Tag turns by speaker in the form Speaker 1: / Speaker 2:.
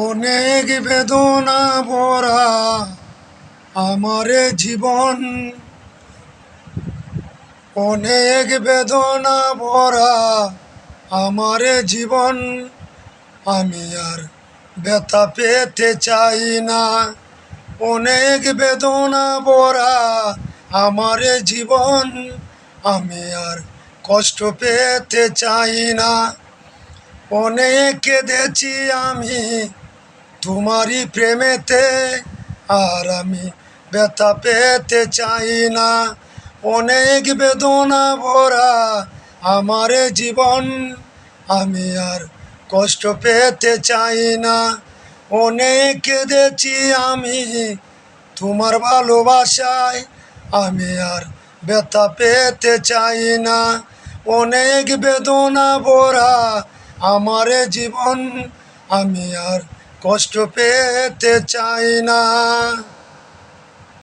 Speaker 1: অনেক বেদনা ভরা আমারে জীবন, অনেক বেদনা ভরা আমারে জীবন। আমি আর ব্যথা পেতে চাই না। অনেক বেদনা ভরা আমারে জীবন, আমি আর কষ্ট পেতে চাই না। অনেক কেঁদেছি আমি তোমারই প্রেমেতে, আর আমি ব্যথা পেতে চাই না। অনেক বেদনা ভরা আমারে জীবন, আমি আর কষ্ট পেতে চাই না। অনেক কেঁদেছি আমি তোমার ভালোবাসায়, আমি আর ব্যথা পেতে চাই না। অনেক বেদনা ভরা আমারে জীবন, আমি আর কষ্ট পেতে চাই না।